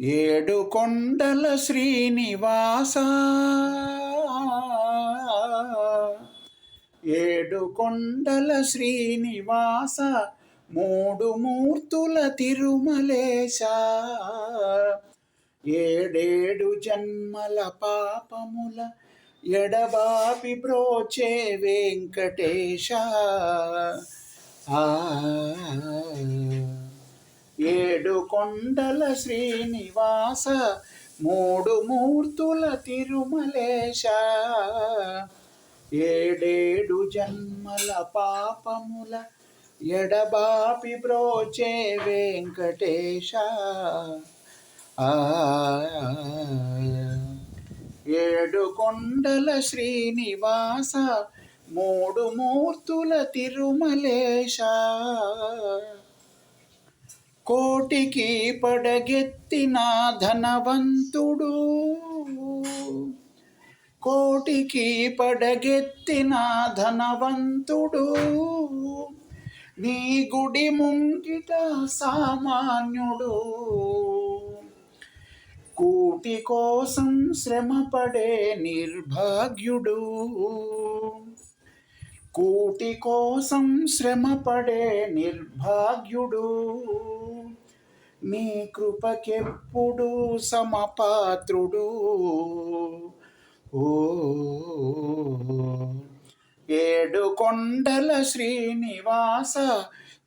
ఏడు కొండల శ్రీనివాస, ఏడు కొండల శ్రీనివాస, మూడు మూర్తుల తిరుమలేశ, ఏడేడు జన్మల పాపముల ఎడబాపి బ్రోచే వెంకటేశ. ఏడు కొండల శ్రీనివాస, మూడు మూర్తుల తిరుమలేశ, ఏడేడు జన్మల పాపముల ఎడబాపి బ్రోచే వెంకటేశ. ఏడు కొండల శ్రీనివాస, మూడు మూర్తుల తిరుమలేశ, కోటికి పడగెత్తిన ధనవంతుడు, కోటికి పడగెత్తిన ధనవంతుడు, నీ గుడి ముంగిట సామాన్యుడు, కూటి కోసం శ్రమపడే నిర్భాగ్యుడు, కూటి కోసం శ్రమపడే నిర్భాగ్యుడు, నీ కృపకెప్పుడు సమపాత్రుడు. ఓ ఏడు కొండల శ్రీనివాస,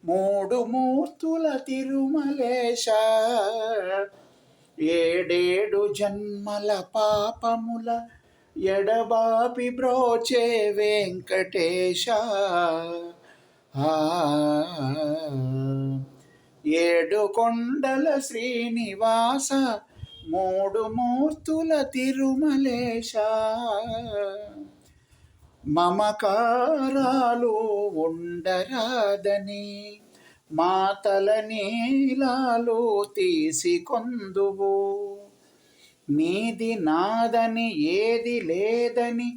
మూడు మూర్తుల తిరుమలేశ, ఏడేడు జన్మల పాపముల ఎడబాపి బ్రోచే వెంకటేశ. ఏడు కొండల శ్రీనివాస, మూడు మూర్తుల తిరుమలేశ, మమకారాలు ఉండరాదని మాతల నీలాలు తీసుకొందువు, నీది నాదని ఏది లేదని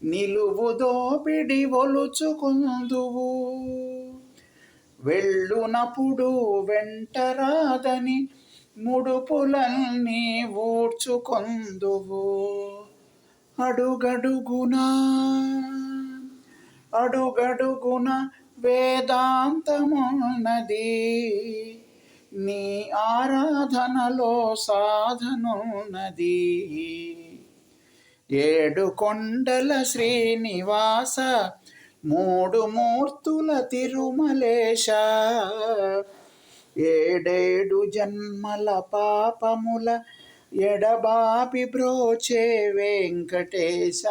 నిలువు దోపిడి ఒలుచుకొందువు, వెళ్ళునప్పుడు వెంటరాదని ముడుపులన్నీ ఊడ్చుకొందువు, అడుగడుగునా అడుగడుగున వేదాంతమున్నది, నీ ఆరాధనలో సాధనున్నది. ఏడు కొండల శ్రీనివాస, మూడు మూర్తుల తిరుమలేశ, ఏడేడు జన్మల పాపముల ఎడబాపి బ్రోచే వెంకటేశ.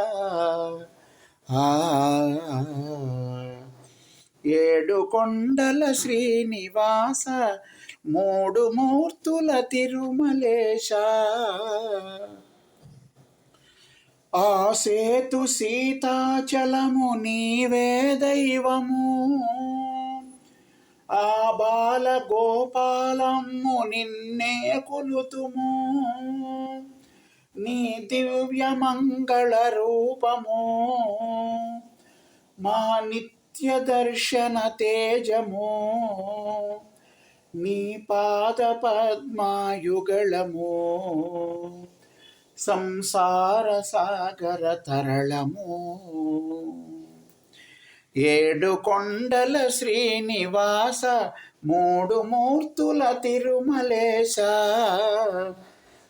ఏడు కొండల శ్రీనివాస, మూడు మూర్తుల తిరుమలేశ, ఆ సేతు సీతాచలము నీవే దైవము, ఆ బాల గోపాలము నిన్నే కొలుతుము, నీ దివ్య మంగళ రూపము మా నిత్య దర్శన తేజము, నీ పాద పద్మాయుగళము సంసార సాగర తరళము. ఏడు కొండల శ్రీనివాస, మూడు మూర్తుల తిరుమలేశ,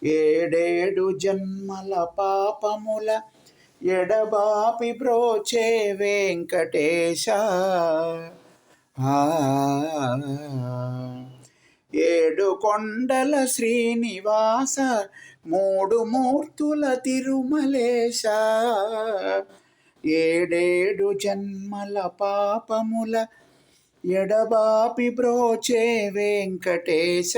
ఏడేడు జన్మల పాపముల ఎడబాపి బ్రోచే వెంకటేశ. ఏడు కొండల శ్రీనివాస, మూడు మూర్తుల తిరుమలేశ, ఏడేడు జన్మల పాపముల ఎడబాపి బ్రోచే వెంకటేశ.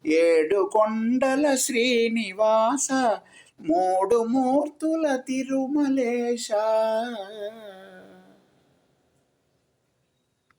ఏడు కొండల శ్రీనివాస, మూడు మూర్తుల తిరుమలేశ.